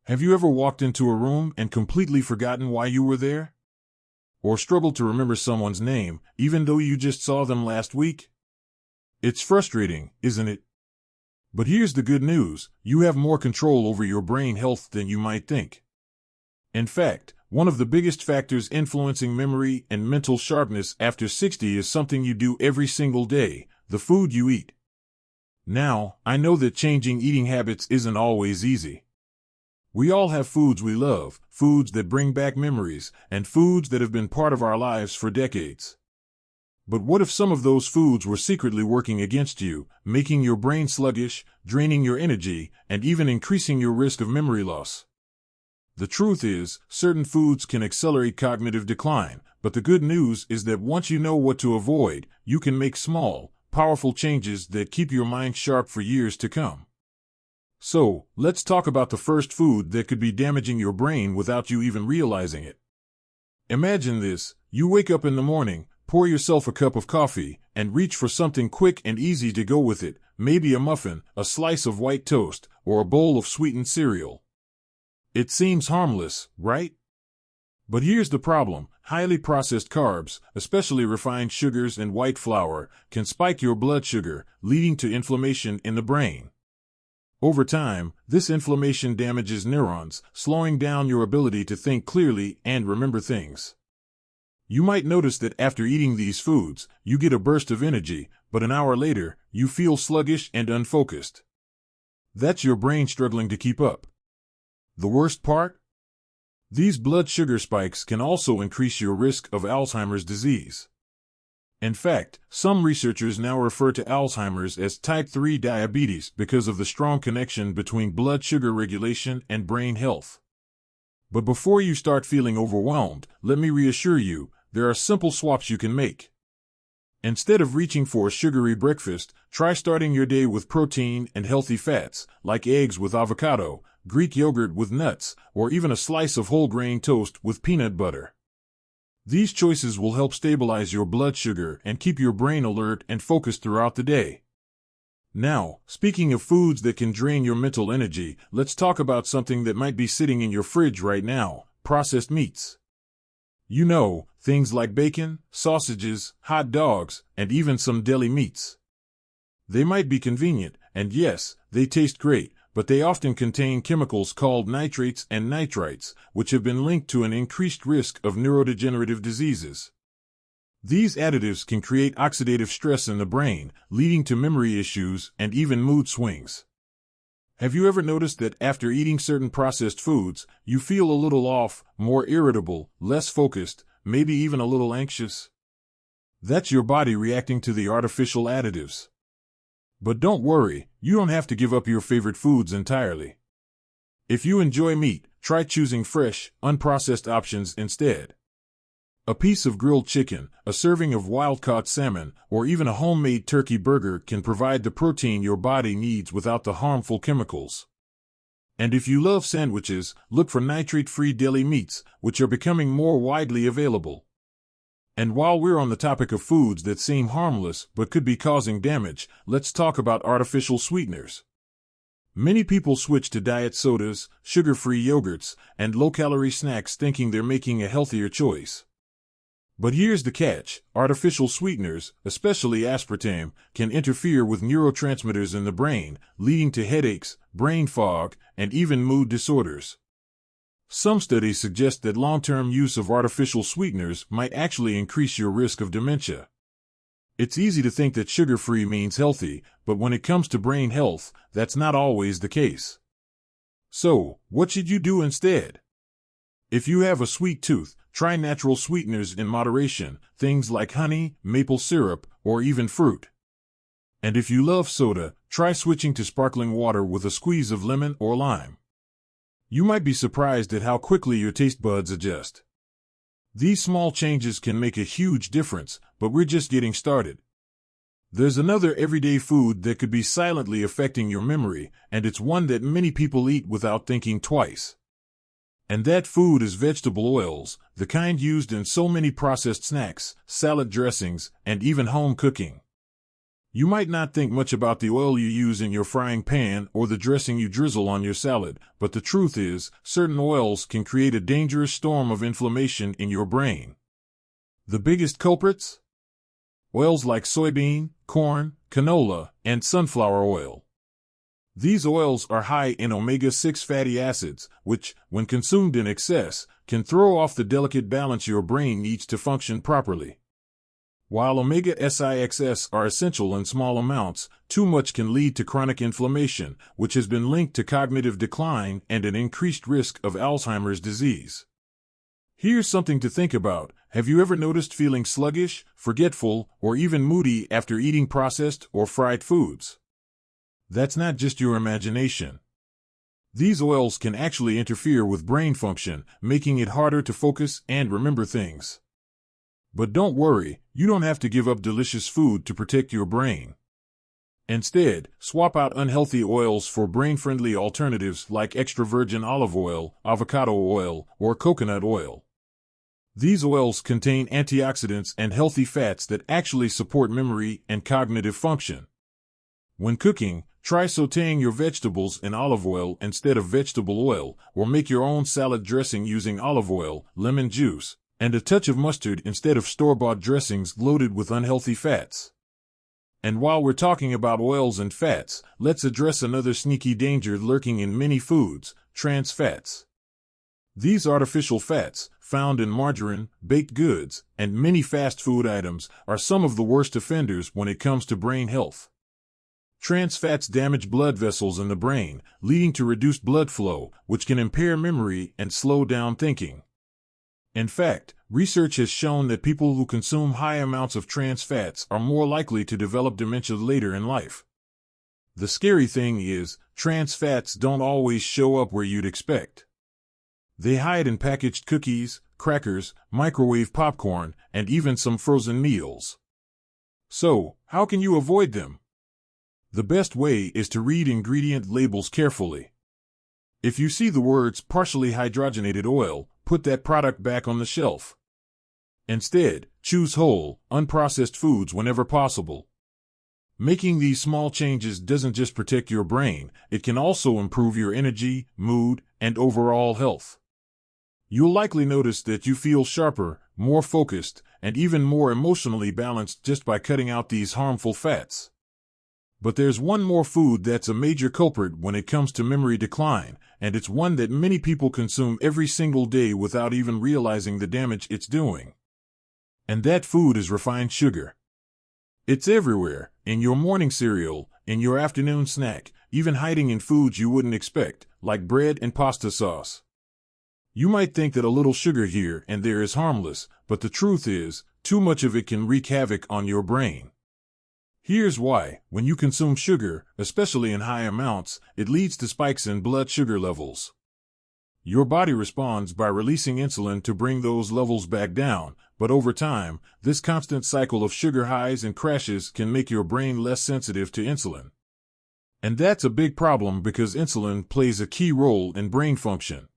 Have you ever walked into a room and completely forgotten why you were there? Or struggled to remember someone's name, even though you just saw them last week? It's frustrating, isn't it? But here's the good news: you have more control over your brain health than you might think. In fact, one of the biggest factors influencing memory and mental sharpness after 60 is something you do every single day: the food you eat. Now, I know that changing eating habits isn't always easy. We all have foods we love, foods that bring back memories, and foods that have been part of our lives for decades. But what if some of those foods were secretly working against you, making your brain sluggish, draining your energy, and even increasing your risk of memory loss? The truth is, certain foods can accelerate cognitive decline, but the good news is that once you know what to avoid, you can make small, powerful changes that keep your mind sharp for years to come. So, let's talk about the first food that could be damaging your brain without you even realizing it. Imagine this: you wake up in the morning, pour yourself a cup of coffee, and reach for something quick and easy to go with it, maybe a muffin, a slice of white toast, or a bowl of sweetened cereal. It seems harmless, right? But here's the problem: highly processed carbs, especially refined sugars and white flour, can spike your blood sugar, leading to inflammation in the brain. Over time, this inflammation damages neurons, slowing down your ability to think clearly and remember things. You might notice that after eating these foods, you get a burst of energy, but an hour later, you feel sluggish and unfocused. That's your brain struggling to keep up. The worst part? These blood sugar spikes can also increase your risk of Alzheimer's disease. In fact, some researchers now refer to Alzheimer's as type 3 diabetes because of the strong connection between blood sugar regulation and brain health. But before you start feeling overwhelmed, let me reassure you, there are simple swaps you can make. Instead of reaching for a sugary breakfast, try starting your day with protein and healthy fats, like eggs with avocado, Greek yogurt with nuts, or even a slice of whole grain toast with peanut butter. These choices will help stabilize your blood sugar and keep your brain alert and focused throughout the day. Now, speaking of foods that can drain your mental energy, let's talk about something that might be sitting in your fridge right now: processed meats. You know, things like bacon, sausages, hot dogs, and even some deli meats. They might be convenient, and yes, they taste great, but they often contain chemicals called nitrates and nitrites, which have been linked to an increased risk of neurodegenerative diseases. These additives can create oxidative stress in the brain, leading to memory issues and even mood swings. Have you ever noticed that after eating certain processed foods, you feel a little off, more irritable, less focused, maybe even a little anxious? That's your body reacting to the artificial additives. But don't worry, you don't have to give up your favorite foods entirely. If you enjoy meat, try choosing fresh, unprocessed options instead. A piece of grilled chicken, a serving of wild-caught salmon, or even a homemade turkey burger can provide the protein your body needs without the harmful chemicals. And if you love sandwiches, look for nitrate-free deli meats, which are becoming more widely available. And while we're on the topic of foods that seem harmless but could be causing damage, let's talk about artificial sweeteners. Many people switch to diet sodas, sugar-free yogurts, and low-calorie snacks thinking they're making a healthier choice. But here's the catch: artificial sweeteners, especially aspartame, can interfere with neurotransmitters in the brain, leading to headaches, brain fog, and even mood disorders. Some studies suggest that long-term use of artificial sweeteners might actually increase your risk of dementia. It's easy to think that sugar-free means healthy, but when it comes to brain health, that's not always the case. So, what should you do instead? If you have a sweet tooth, try natural sweeteners in moderation, things like honey, maple syrup, or even fruit. And if you love soda, try switching to sparkling water with a squeeze of lemon or lime. You might be surprised at how quickly your taste buds adjust. These small changes can make a huge difference, but we're just getting started. There's another everyday food that could be silently affecting your memory, and it's one that many people eat without thinking twice. And that food is vegetable oils, the kind used in so many processed snacks, salad dressings, and even home cooking. You might not think much about the oil you use in your frying pan or the dressing you drizzle on your salad, but the truth is, certain oils can create a dangerous storm of inflammation in your brain. The biggest culprits? Oils like soybean, corn, canola, and sunflower oil. These oils are high in omega-6 fatty acids, which, when consumed in excess, can throw off the delicate balance your brain needs to function properly. While omega-6 are essential in small amounts, too much can lead to chronic inflammation, which has been linked to cognitive decline and an increased risk of Alzheimer's disease. Here's something to think about. Have you ever noticed feeling sluggish, forgetful, or even moody after eating processed or fried foods? That's not just your imagination. These oils can actually interfere with brain function, making it harder to focus and remember things. But don't worry, you don't have to give up delicious food to protect your brain. Instead, swap out unhealthy oils for brain-friendly alternatives like extra virgin olive oil, avocado oil, or coconut oil. These oils contain antioxidants and healthy fats that actually support memory and cognitive function. When cooking, try sautéing your vegetables in olive oil instead of vegetable oil, or make your own salad dressing using olive oil, lemon juice, and a touch of mustard instead of store-bought dressings loaded with unhealthy fats. And while we're talking about oils and fats, let's address another sneaky danger lurking in many foods: trans fats. These artificial fats, found in margarine, baked goods, and many fast food items, are some of the worst offenders when it comes to brain health. Trans fats damage blood vessels in the brain, leading to reduced blood flow, which can impair memory and slow down thinking. In fact, research has shown that people who consume high amounts of trans fats are more likely to develop dementia later in life. The scary thing is, trans fats don't always show up where you'd expect. They hide in packaged cookies, crackers, microwave popcorn, and even some frozen meals. So, how can you avoid them? The best way is to read ingredient labels carefully. If you see the words partially hydrogenated oil, put that product back on the shelf. Instead, choose whole, unprocessed foods whenever possible. Making these small changes doesn't just protect your brain, it can also improve your energy, mood, and overall health. You'll likely notice that you feel sharper, more focused, and even more emotionally balanced just by cutting out these harmful fats. But there's one more food that's a major culprit when it comes to memory decline, and it's one that many people consume every single day without even realizing the damage it's doing. And that food is refined sugar. It's everywhere, in your morning cereal, in your afternoon snack, even hiding in foods you wouldn't expect, like bread and pasta sauce. You might think that a little sugar here and there is harmless, but the truth is, too much of it can wreak havoc on your brain. Here's why. When you consume sugar, especially in high amounts, it leads to spikes in blood sugar levels. Your body responds by releasing insulin to bring those levels back down, but over time, this constant cycle of sugar highs and crashes can make your brain less sensitive to insulin. And that's a big problem because insulin plays a key role in brain function.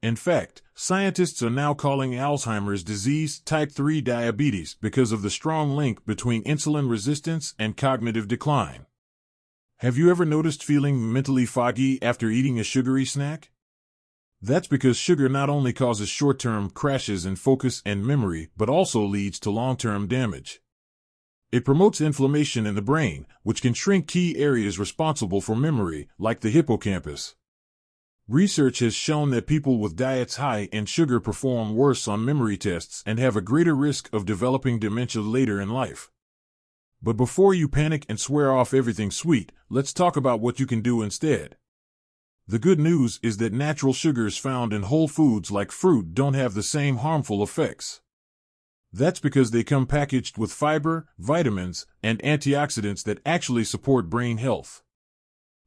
In fact, scientists are now calling Alzheimer's disease type 3 diabetes because of the strong link between insulin resistance and cognitive decline. Have you ever noticed feeling mentally foggy after eating a sugary snack? That's because sugar not only causes short-term crashes in focus and memory, but also leads to long-term damage. It promotes inflammation in the brain, which can shrink key areas responsible for memory, like the hippocampus. Research has shown that people with diets high in sugar perform worse on memory tests and have a greater risk of developing dementia later in life. But before you panic and swear off everything sweet, let's talk about what you can do instead. The good news is that natural sugars found in whole foods like fruit don't have the same harmful effects. That's because they come packaged with fiber, vitamins, and antioxidants that actually support brain health.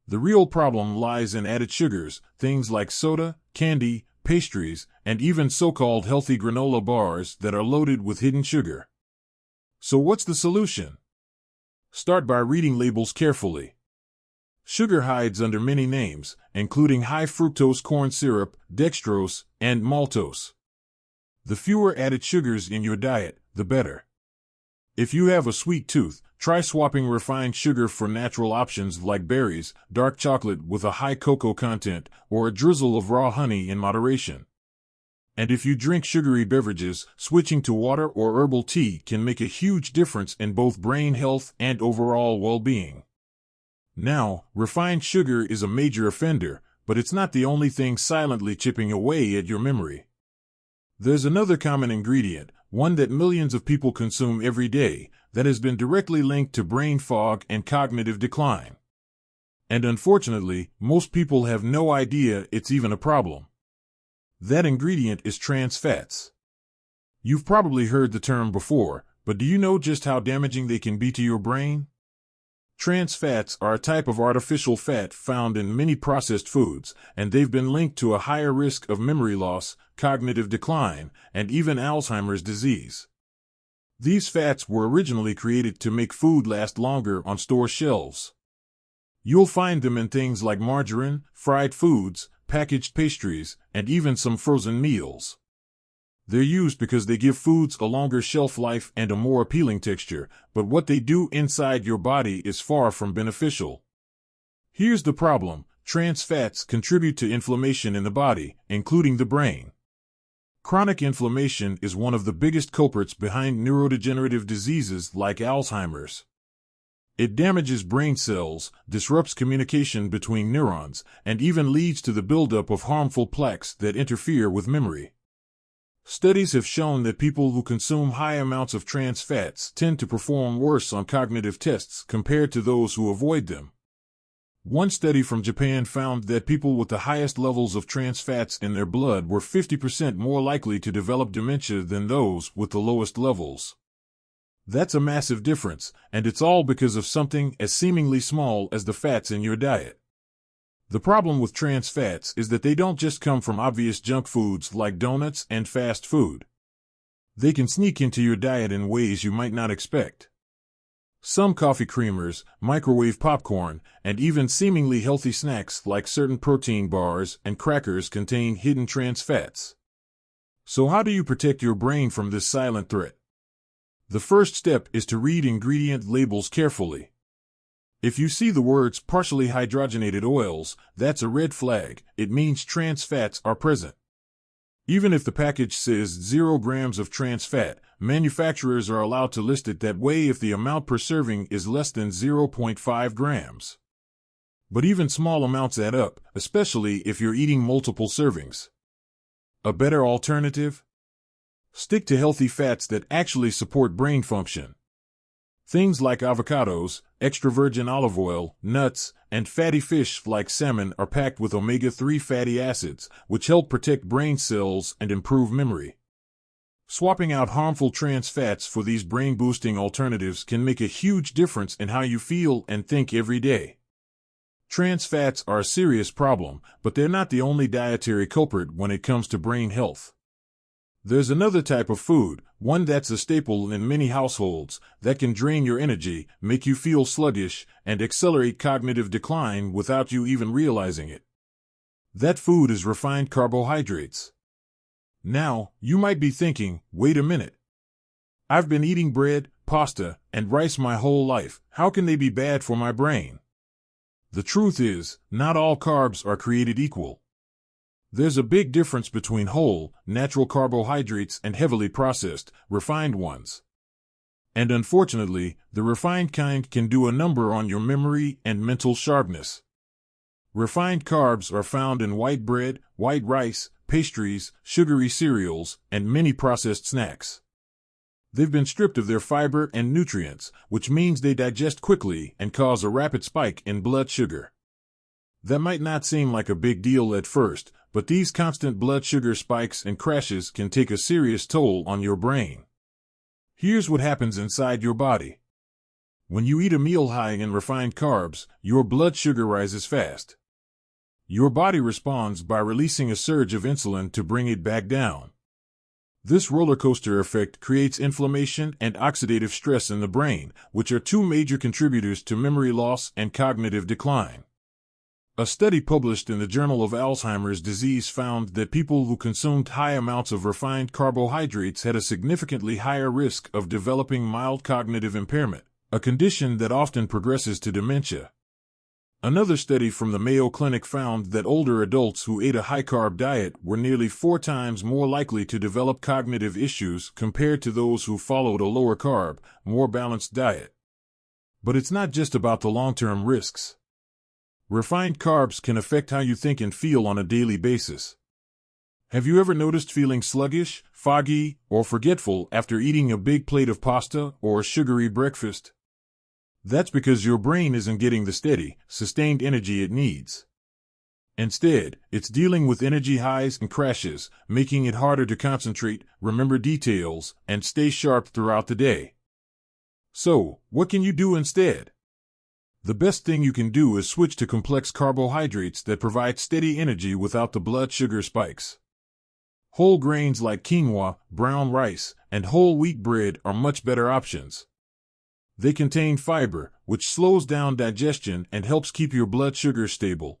The real problem lies in added sugars, things like soda, candy, pastries, and even so-called healthy granola bars that are loaded with hidden sugar. So what's the solution? Start by reading labels carefully. Sugar hides under many names, including high fructose corn syrup, dextrose, and maltose. The fewer added sugars in your diet, the better. If you have a sweet tooth, try swapping refined sugar for natural options like berries, dark chocolate with a high cocoa content, or a drizzle of raw honey in moderation. And if you drink sugary beverages, switching to water or herbal tea can make a huge difference in both brain health and overall well-being. Now, refined sugar is a major offender, but it's not the only thing silently chipping away at your memory. There's another common ingredient, one that millions of people consume every day, that has been directly linked to brain fog and cognitive decline. And unfortunately, most people have no idea it's even a problem. That ingredient is trans fats. You've probably heard the term before, but do you know just how damaging they can be to your brain? Trans fats are a type of artificial fat found in many processed foods, and they've been linked to a higher risk of memory loss, cognitive decline, and even Alzheimer's disease. These fats were originally created to make food last longer on store shelves. You'll find them in things like margarine, fried foods, packaged pastries, and even some frozen meals. They're used because they give foods a longer shelf life and a more appealing texture, but what they do inside your body is far from beneficial. Here's the problem: trans fats contribute to inflammation in the body, including the brain. Chronic inflammation is one of the biggest culprits behind neurodegenerative diseases like Alzheimer's. It damages brain cells, disrupts communication between neurons, and even leads to the buildup of harmful plaques that interfere with memory. Studies have shown that people who consume high amounts of trans fats tend to perform worse on cognitive tests compared to those who avoid them. One study from Japan found that people with the highest levels of trans fats in their blood were 50% more likely to develop dementia than those with the lowest levels. That's a massive difference, and it's all because of something as seemingly small as the fats in your diet. The problem with trans fats is that they don't just come from obvious junk foods like donuts and fast food. They can sneak into your diet in ways you might not expect. Some coffee creamers, microwave popcorn, and even seemingly healthy snacks like certain protein bars and crackers contain hidden trans fats. So how do you protect your brain from this silent threat? The first step is to read ingredient labels carefully. If you see the words partially hydrogenated oils, that's a red flag. It means trans fats are present. Even if the package says 0 grams of trans fat, manufacturers are allowed to list it that way if the amount per serving is less than 0.5 grams. But even small amounts add up, especially if you're eating multiple servings. A better alternative? Stick to healthy fats that actually support brain function. Things like avocados, extra virgin olive oil, nuts, and fatty fish like salmon are packed with omega-3 fatty acids, which help protect brain cells and improve memory. Swapping out harmful trans fats for these brain-boosting alternatives can make a huge difference in how you feel and think every day. Trans fats are a serious problem, but they're not the only dietary culprit when it comes to brain health. There's another type of food, one that's a staple in many households, that can drain your energy, make you feel sluggish, and accelerate cognitive decline without you even realizing it. That food is refined carbohydrates. Now, you might be thinking, wait a minute. I've been eating bread, pasta, and rice my whole life. How can they be bad for my brain? The truth is, not all carbs are created equal. There's a big difference between whole, natural carbohydrates and heavily processed, refined ones. And unfortunately, the refined kind can do a number on your memory and mental sharpness. Refined carbs are found in white bread, white rice, pastries, sugary cereals, and many processed snacks. They've been stripped of their fiber and nutrients, which means they digest quickly and cause a rapid spike in blood sugar. That might not seem like a big deal at first, but these constant blood sugar spikes and crashes can take a serious toll on your brain. Here's what happens inside your body. When you eat a meal high in refined carbs, your blood sugar rises fast. Your body responds by releasing a surge of insulin to bring it back down. This roller coaster effect creates inflammation and oxidative stress in the brain, which are two major contributors to memory loss and cognitive decline. A study published in the Journal of Alzheimer's Disease found that people who consumed high amounts of refined carbohydrates had a significantly higher risk of developing mild cognitive impairment, a condition that often progresses to dementia. Another study from the Mayo Clinic found that older adults who ate a high-carb diet were nearly 4 times more likely to develop cognitive issues compared to those who followed a lower-carb, more balanced diet. But it's not just about the long-term risks. Refined carbs can affect how you think and feel on a daily basis. Have you ever noticed feeling sluggish, foggy, or forgetful after eating a big plate of pasta or a sugary breakfast? That's because your brain isn't getting the steady, sustained energy it needs. Instead, it's dealing with energy highs and crashes, making it harder to concentrate, remember details, and stay sharp throughout the day. So, what can you do instead? The best thing you can do is switch to complex carbohydrates that provide steady energy without the blood sugar spikes. Whole grains like quinoa, brown rice, and whole wheat bread are much better options. They contain fiber, which slows down digestion and helps keep your blood sugar stable.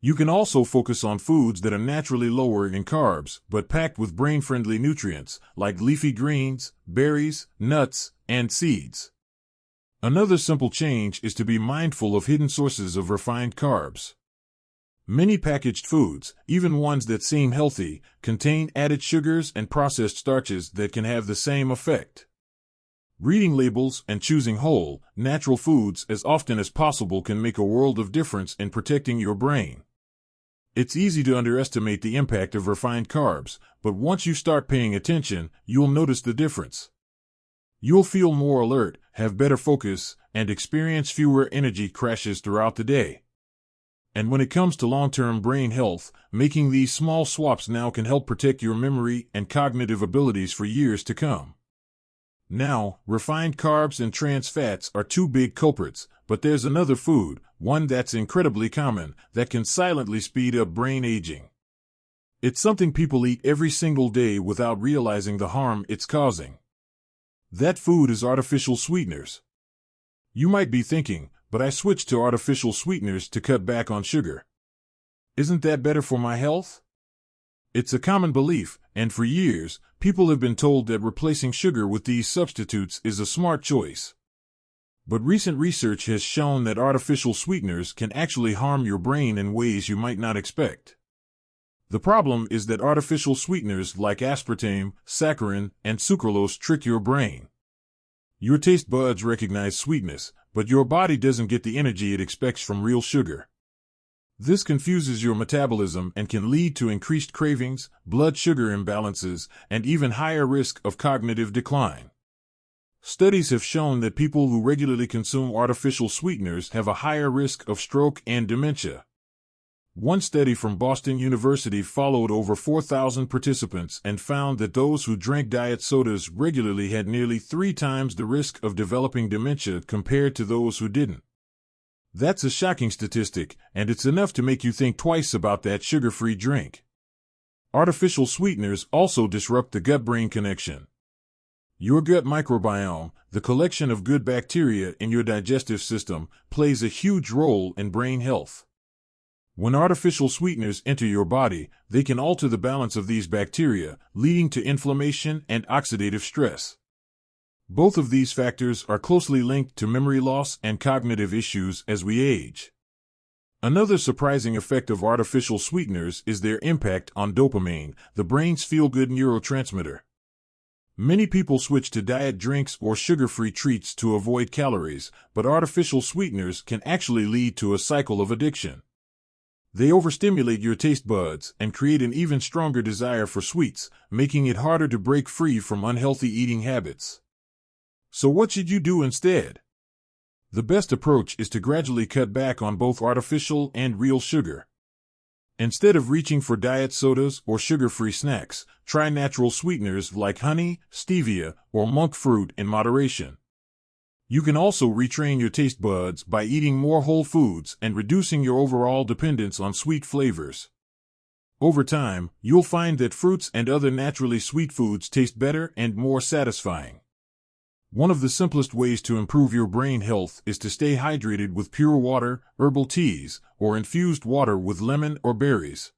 You can also focus on foods that are naturally lower in carbs, but packed with brain-friendly nutrients, like leafy greens, berries, nuts, and seeds. Another simple change is to be mindful of hidden sources of refined carbs. Many packaged foods, even ones that seem healthy, contain added sugars and processed starches that can have the same effect. Reading labels and choosing whole, natural foods as often as possible can make a world of difference in protecting your brain. It's easy to underestimate the impact of refined carbs, but once you start paying attention, you'll notice the difference. You'll feel more alert, have better focus, and experience fewer energy crashes throughout the day. And when it comes to long-term brain health, making these small swaps now can help protect your memory and cognitive abilities for years to come. Now, refined carbs and trans fats are 2 big culprits, but there's another food, one that's incredibly common, that can silently speed up brain aging. It's something people eat every single day without realizing the harm it's causing. That food is artificial sweeteners. You might be thinking, but I switched to artificial sweeteners to cut back on sugar. Isn't that better for my health? It's a common belief, and for years, people have been told that replacing sugar with these substitutes is a smart choice. But recent research has shown that artificial sweeteners can actually harm your brain in ways you might not expect. The problem is that artificial sweeteners like aspartame, saccharin, and sucralose trick your brain. Your taste buds recognize sweetness, but your body doesn't get the energy it expects from real sugar. This confuses your metabolism and can lead to increased cravings, blood sugar imbalances, and even higher risk of cognitive decline. Studies have shown that people who regularly consume artificial sweeteners have a higher risk of stroke and dementia. One study from Boston University followed over 4,000 participants and found that those who drank diet sodas regularly had nearly 3 times the risk of developing dementia compared to those who didn't. That's a shocking statistic, and it's enough to make you think twice about that sugar-free drink. Artificial sweeteners also disrupt the gut-brain connection. Your gut microbiome, the collection of good bacteria in your digestive system, plays a huge role in brain health. When artificial sweeteners enter your body, they can alter the balance of these bacteria, leading to inflammation and oxidative stress. Both of these factors are closely linked to memory loss and cognitive issues as we age. Another surprising effect of artificial sweeteners is their impact on dopamine, the brain's feel-good neurotransmitter. Many people switch to diet drinks or sugar-free treats to avoid calories, but artificial sweeteners can actually lead to a cycle of addiction. They overstimulate your taste buds and create an even stronger desire for sweets, making it harder to break free from unhealthy eating habits. So what should you do instead? The best approach is to gradually cut back on both artificial and real sugar. Instead of reaching for diet sodas or sugar-free snacks, try natural sweeteners like honey, stevia, or monk fruit in moderation. You can also retrain your taste buds by eating more whole foods and reducing your overall dependence on sweet flavors. Over time, you'll find that fruits and other naturally sweet foods taste better and more satisfying. One of the simplest ways to improve your brain health is to stay hydrated with pure water, herbal teas, or infused water with lemon or berries.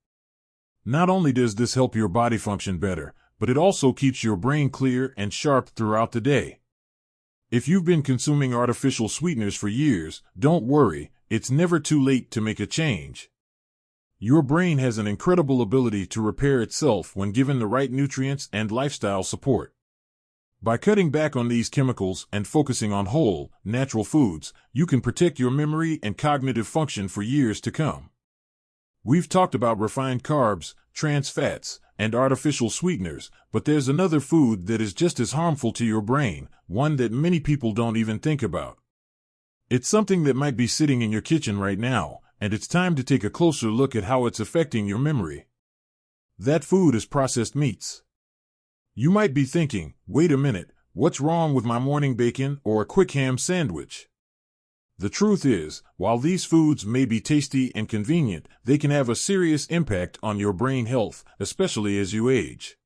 Not only does this help your body function better, but it also keeps your brain clear and sharp throughout the day. If you've been consuming artificial sweeteners for years, don't worry, it's never too late to make a change. Your brain has an incredible ability to repair itself when given the right nutrients and lifestyle support. By cutting back on these chemicals and focusing on whole, natural foods, you can protect your memory and cognitive function for years to come. We've talked about refined carbs, trans fats, and artificial sweeteners, but there's another food that is just as harmful to your brain, one that many people don't even think about. It's something that might be sitting in your kitchen right now, and it's time to take a closer look at how it's affecting your memory. That food is processed meats. You might be thinking, wait a minute, what's wrong with my morning bacon or a quick ham sandwich? The truth is, while these foods may be tasty and convenient, they can have a serious impact on your brain health, especially as you age.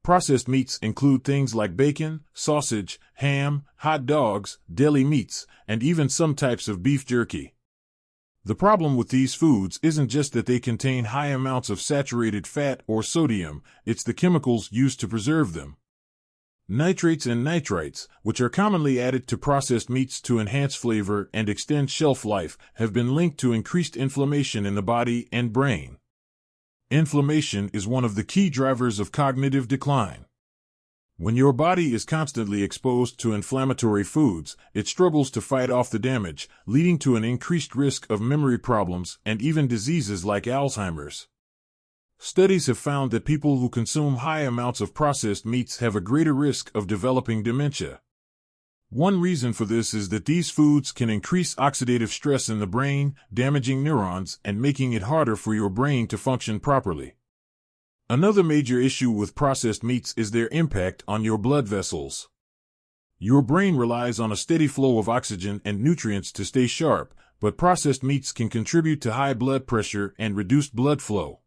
Processed meats include things like bacon, sausage, ham, hot dogs, deli meats, and even some types of beef jerky. The problem with these foods isn't just that they contain high amounts of saturated fat or sodium, it's the chemicals used to preserve them. Nitrates and nitrites, which are commonly added to processed meats to enhance flavor and extend shelf life, have been linked to increased inflammation in the body and brain. Inflammation is one of the key drivers of cognitive decline. When your body is constantly exposed to inflammatory foods, it struggles to fight off the damage, leading to an increased risk of memory problems and even diseases like Alzheimer's. Studies have found that people who consume high amounts of processed meats have a greater risk of developing dementia. One reason for this is that these foods can increase oxidative stress in the brain, damaging neurons and making it harder for your brain to function properly. Another major issue with processed meats is their impact on your blood vessels. Your brain relies on a steady flow of oxygen and nutrients to stay sharp, but processed meats can contribute to high blood pressure and reduced blood flow.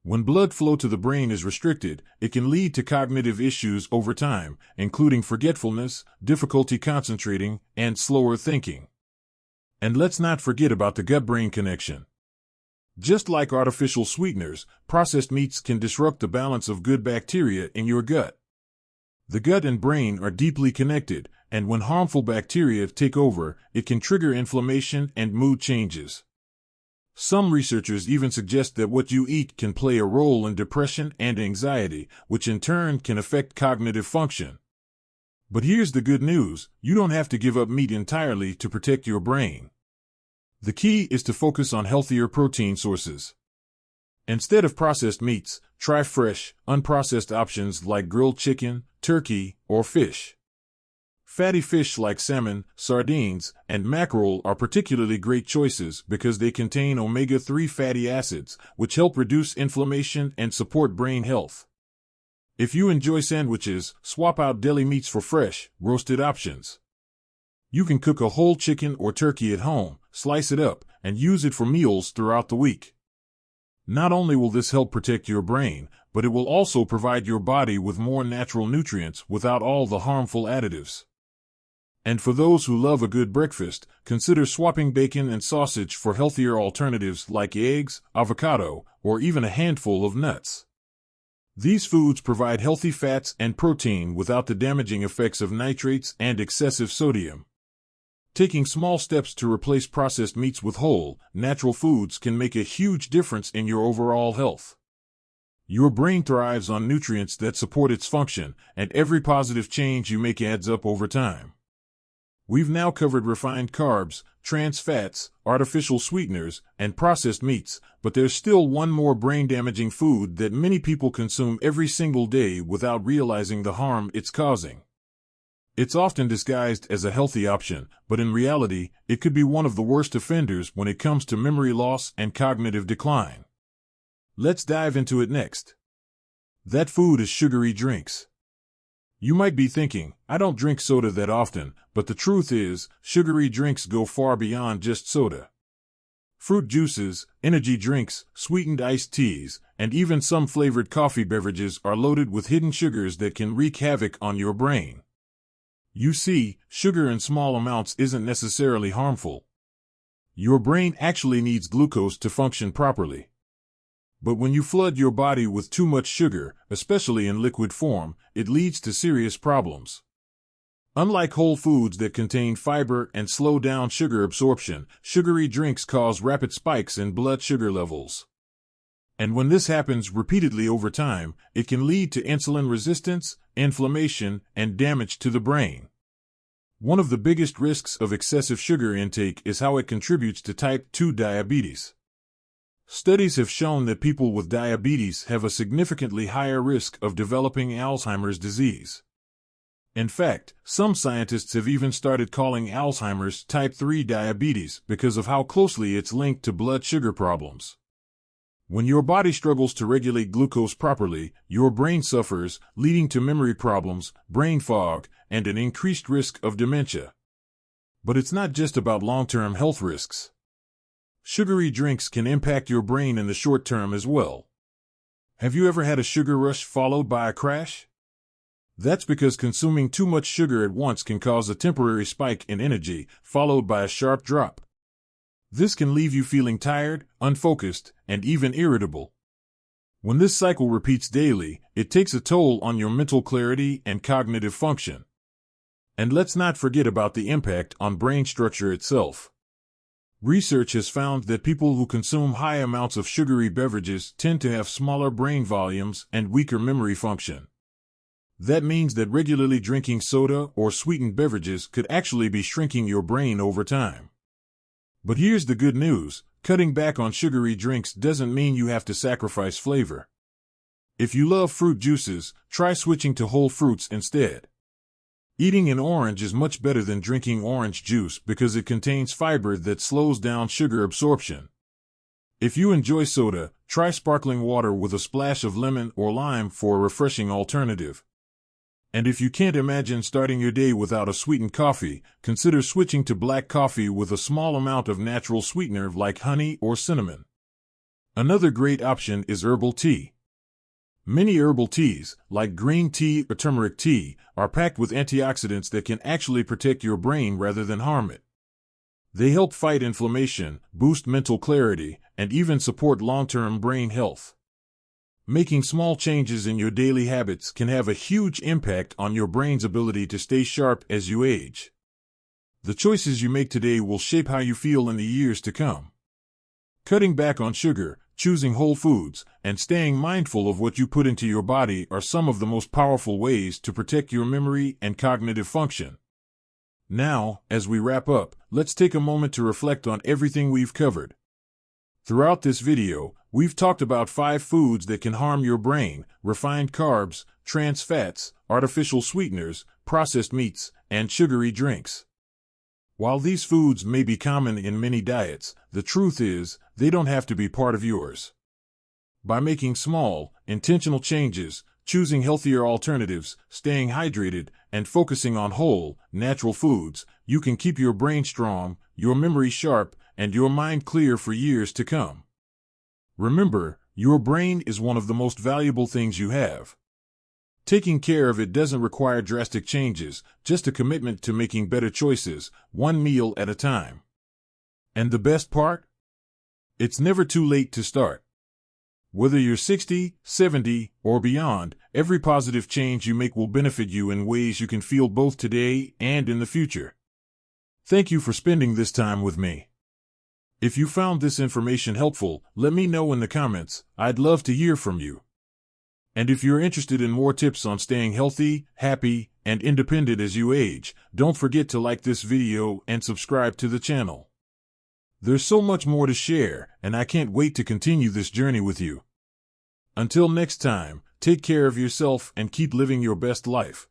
When blood flow to the brain is restricted, it can lead to cognitive issues over time, including forgetfulness, difficulty concentrating, and slower thinking. And let's not forget about the gut-brain connection. Just like artificial sweeteners, processed meats can disrupt the balance of good bacteria in your gut. The gut and brain are deeply connected, and when harmful bacteria take over, it can trigger inflammation and mood changes. Some researchers even suggest that what you eat can play a role in depression and anxiety, which in turn can affect cognitive function. But here's the good news, you don't have to give up meat entirely to protect your brain. The key is to focus on healthier protein sources. Instead of processed meats, try fresh, unprocessed options like grilled chicken, turkey, or fish. Fatty fish like salmon, sardines, and mackerel are particularly great choices because they contain omega-3 fatty acids, which help reduce inflammation and support brain health. If you enjoy sandwiches, swap out deli meats for fresh, roasted options. You can cook a whole chicken or turkey at home, slice it up, and use it for meals throughout the week. Not only will this help protect your brain, but it will also provide your body with more natural nutrients without all the harmful additives. And for those who love a good breakfast, consider swapping bacon and sausage for healthier alternatives like eggs, avocado, or even a handful of nuts. These foods provide healthy fats and protein without the damaging effects of nitrates and excessive sodium. Taking small steps to replace processed meats with whole, natural foods can make a huge difference in your overall health. Your brain thrives on nutrients that support its function, and every positive change you make adds up over time. We've now covered refined carbs, trans fats, artificial sweeteners, and processed meats, but there's still one more brain-damaging food that many people consume every single day without realizing the harm it's causing. It's often disguised as a healthy option, but in reality, it could be one of the worst offenders when it comes to memory loss and cognitive decline. Let's dive into it next. That food is sugary drinks. You might be thinking, I don't drink soda that often, but the truth is, sugary drinks go far beyond just soda. Fruit juices, energy drinks, sweetened iced teas, and even some flavored coffee beverages are loaded with hidden sugars that can wreak havoc on your brain. You see, sugar in small amounts isn't necessarily harmful. Your brain actually needs glucose to function properly. But when you flood your body with too much sugar, especially in liquid form, it leads to serious problems. Unlike whole foods that contain fiber and slow down sugar absorption, sugary drinks cause rapid spikes in blood sugar levels. And when this happens repeatedly over time, it can lead to insulin resistance, inflammation, and damage to the brain. One of the biggest risks of excessive sugar intake is how it contributes to type 2 diabetes. Studies have shown that people with diabetes have a significantly higher risk of developing Alzheimer's disease. In fact, some scientists have even started calling Alzheimer's type 3 diabetes because of how closely it's linked to blood sugar problems. When your body struggles to regulate glucose properly, your brain suffers, leading to memory problems, brain fog, and an increased risk of dementia. But it's not just about long-term health risks. Sugary drinks can impact your brain in the short term as well. Have you ever had a sugar rush followed by a crash? That's because consuming too much sugar at once can cause a temporary spike in energy, followed by a sharp drop. This can leave you feeling tired, unfocused, and even irritable. When this cycle repeats daily, it takes a toll on your mental clarity and cognitive function. And let's not forget about the impact on brain structure itself. Research has found that people who consume high amounts of sugary beverages tend to have smaller brain volumes and weaker memory function. That means that regularly drinking soda or sweetened beverages could actually be shrinking your brain over time. But here's the good news: cutting back on sugary drinks doesn't mean you have to sacrifice flavor. If you love fruit juices, try switching to whole fruits instead. Eating an orange is much better than drinking orange juice because it contains fiber that slows down sugar absorption. If you enjoy soda, try sparkling water with a splash of lemon or lime for a refreshing alternative. And if you can't imagine starting your day without a sweetened coffee, consider switching to black coffee with a small amount of natural sweetener like honey or cinnamon. Another great option is herbal tea. Many herbal teas, like green tea or turmeric tea, are packed with antioxidants that can actually protect your brain rather than harm it. They help fight inflammation, boost mental clarity, and even support long-term brain health. Making small changes in your daily habits can have a huge impact on your brain's ability to stay sharp as you age. The choices you make today will shape how you feel in the years to come. Cutting back on sugar, choosing whole foods, and staying mindful of what you put into your body are some of the most powerful ways to protect your memory and cognitive function. Now, as we wrap up, let's take a moment to reflect on everything we've covered. Throughout this video, we've talked about 5 foods that can harm your brain: refined carbs, trans fats, artificial sweeteners, processed meats, and sugary drinks. While these foods may be common in many diets, the truth is, they don't have to be part of yours. By making small, intentional changes, choosing healthier alternatives, staying hydrated, and focusing on whole, natural foods, you can keep your brain strong, your memory sharp, and your mind clear for years to come. Remember, your brain is one of the most valuable things you have. Taking care of it doesn't require drastic changes, just a commitment to making better choices, one meal at a time. And the best part? It's never too late to start. Whether you're 60, 70, or beyond, every positive change you make will benefit you in ways you can feel both today and in the future. Thank you for spending this time with me. If you found this information helpful, let me know in the comments. I'd love to hear from you. And if you're interested in more tips on staying healthy, happy, and independent as you age, don't forget to like this video and subscribe to the channel. There's so much more to share, and I can't wait to continue this journey with you. Until next time, take care of yourself and keep living your best life.